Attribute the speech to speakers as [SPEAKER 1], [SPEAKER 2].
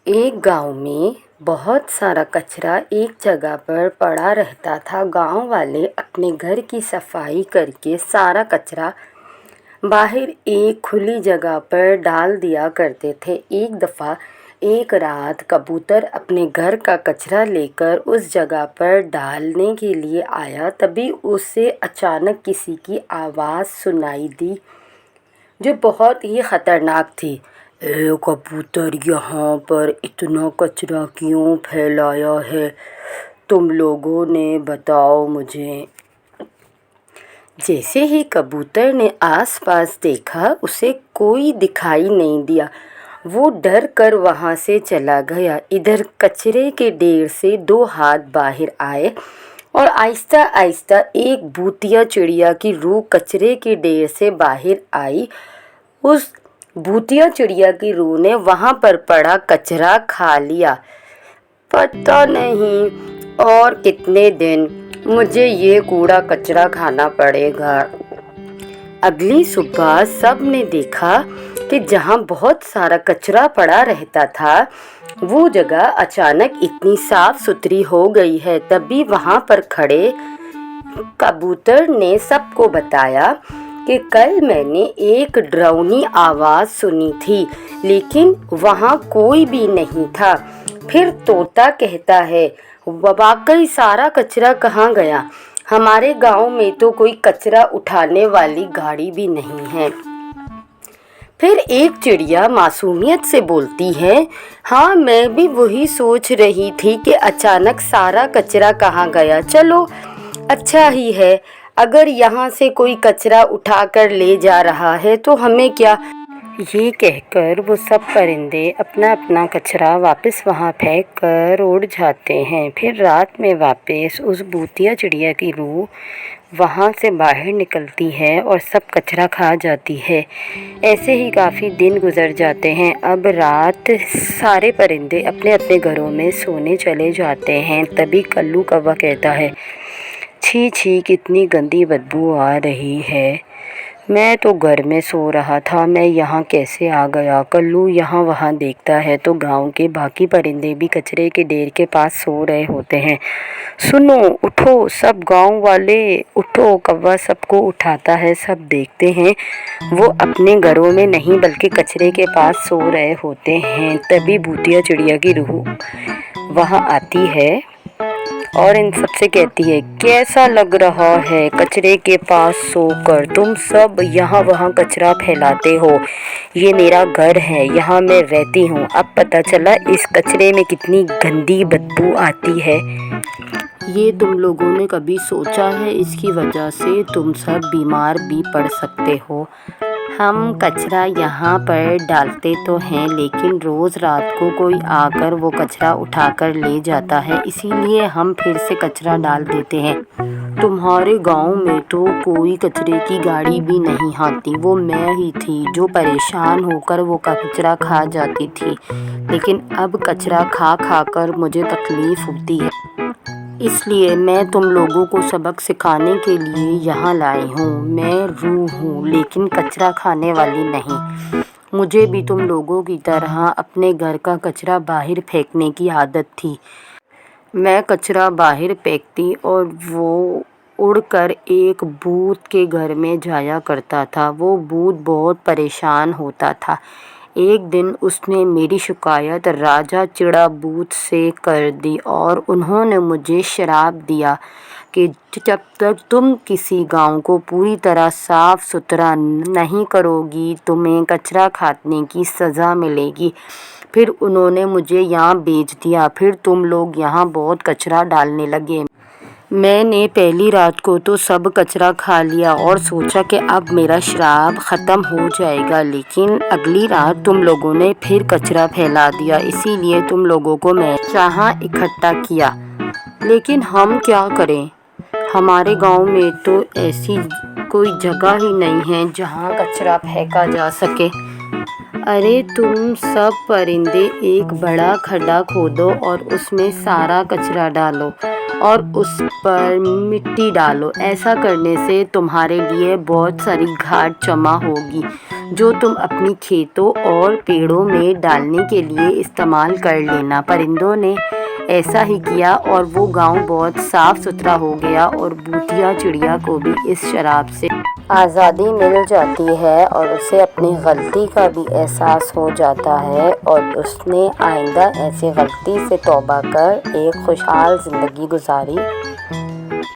[SPEAKER 1] एक गांव में बहुत सारा कचरा एक जगह पर पड़ा रहता था। गांव वाले अपने घर की सफाई करके सारा कचरा बाहर एक खुली जगह पर डाल दिया करते थे। एक दफ़ा एक रात कबूतर अपने घर का कचरा लेकर उस जगह पर डालने के लिए आया। तभी उसे अचानक किसी की आवाज़ सुनाई दी जो बहुत ही ख़तरनाक थी। ए कबूतर, यहाँ पर इतना कचरा क्यों फैलाया है? तुम लोगों ने बताओ मुझे। जैसे ही कबूतर ने आसपास देखा, उसे कोई दिखाई नहीं दिया। वो डर कर वहाँ से चला गया। इधर कचरे के ढेर से दो हाथ बाहर आए और आहिस्ता आहिस्ता एक भूतिया चिड़िया की रूह कचरे के ढेर से बाहर आई। उस भूतिया चिड़िया की रूह ने वहाँ पर पड़ा कचरा खा लिया। पता नहीं और कितने दिन मुझे ये कूड़ा कचरा खाना पड़ेगा। अगली सुबह सब ने देखा कि जहाँ बहुत सारा कचरा पड़ा रहता था, वो जगह अचानक इतनी साफ सुथरी हो गई है। तभी वहाँ पर खड़े कबूतर ने सबको बताया कि कल मैंने एक डरावनी आवाज़ सुनी थी, लेकिन वहाँ कोई भी नहीं था। फिर तोता कहता है, वाकई सारा कचरा कहाँ गया? हमारे गांव में तो कोई कचरा उठाने वाली गाड़ी भी नहीं है। फिर एक चिड़िया मासूमियत से बोलती है, हाँ मैं भी वही सोच रही थी कि अचानक सारा कचरा कहाँ गया। चलो अच्छा ही है, अगर यहाँ से कोई कचरा उठाकर ले जा रहा है तो हमें क्या। ये कहकर वो सब परिंदे अपना अपना कचरा वापस वहाँ फेंक कर उड़ जाते हैं। फिर रात में वापस उस भूतिया चिड़िया की रूह वहाँ से बाहर निकलती है और सब कचरा खा जाती है। ऐसे ही काफ़ी दिन गुजर जाते हैं। अब रात सारे परिंदे अपने अपने घरों में सोने चले जाते हैं। तभी कल्लू कौवा कहता है, छी छी कितनी गंदी बदबू आ रही है। मैं तो घर में सो रहा था, मैं यहाँ कैसे आ गया? कल्लू यहाँ वहाँ देखता है तो गांव के बाकी परिंदे भी कचरे के ढेर के पास सो रहे होते हैं। सुनो, उठो सब गांव वाले, उठो। कौवा सबको उठाता है। सब देखते हैं वो अपने घरों में नहीं बल्कि कचरे के पास सो रहे होते हैं। तभी भूतिया चिड़िया की रूह वहाँ आती है और इन सबसे कहती है, कैसा लग रहा है कचरे के पास सोकर? तुम सब यहाँ वहाँ कचरा फैलाते हो। ये मेरा घर है, यहाँ मैं रहती हूँ। अब पता चला इस कचरे में कितनी गंदी बदबू आती है। ये तुम लोगों ने कभी सोचा है इसकी वजह से तुम सब बीमार भी पड़ सकते हो? हम कचरा यहाँ पर डालते तो हैं, लेकिन रोज़ रात को कोई आकर वो कचरा उठाकर ले जाता है, इसीलिए हम फिर से कचरा डाल देते हैं। तुम्हारे गांव में तो कोई कचरे की गाड़ी भी नहीं आती। वो मैं ही थी जो परेशान होकर वो कचरा खा जाती थी, लेकिन अब कचरा खा खा कर मुझे तकलीफ़ होती है। इसलिए मैं तुम लोगों को सबक सिखाने के लिए यहाँ लाई हूँ। मैं रूह हूँ, लेकिन कचरा खाने वाली नहीं। मुझे भी तुम लोगों की तरह अपने घर का कचरा बाहर फेंकने की आदत थी। मैं कचरा बाहर फेंकती और वो उड़कर एक भूत के घर में जाया करता था। वो भूत बहुत परेशान होता था। एक दिन उसने मेरी शिकायत राजा चिड़ा भूत से कर दी और उन्होंने मुझे श्राप दिया कि जब तक तुम किसी गांव को पूरी तरह साफ़ सुथरा नहीं करोगी, तुम्हें कचरा खाने की सज़ा मिलेगी। फिर उन्होंने मुझे यहाँ भेज दिया। फिर तुम लोग यहाँ बहुत कचरा डालने लगे। मैंने पहली रात को तो सब कचरा खा लिया और सोचा कि अब मेरा श्राप ख़त्म हो जाएगा, लेकिन अगली रात तुम लोगों ने फिर कचरा फैला दिया। इसीलिए तुम लोगों को मैं यहाँ इकट्ठा किया। लेकिन हम क्या करें? हमारे गांव में तो ऐसी कोई जगह ही नहीं है जहाँ कचरा फेंका जा सके। अरे तुम सब परिंदे एक बड़ा खड्डा खोदो और उसमें सारा कचरा डालो और उस पर मिट्टी डालो। ऐसा करने से तुम्हारे लिए बहुत सारी घाट जमा होगी। جو تم اپنی کھیتوں اور پیڑوں میں ڈالنے کے لیے استعمال کر لینا۔ پرندوں نے ایسا ہی کیا اور وہ گاؤں بہت صاف ستھرا ہو گیا اور بھوتیا چڑیا کو بھی اس شراب سے آزادی مل جاتی ہے اور اسے اپنی غلطی کا بھی احساس ہو جاتا ہے اور اس نے آئندہ ایسی غلطی سے توبہ کر ایک خوشحال زندگی گزاری۔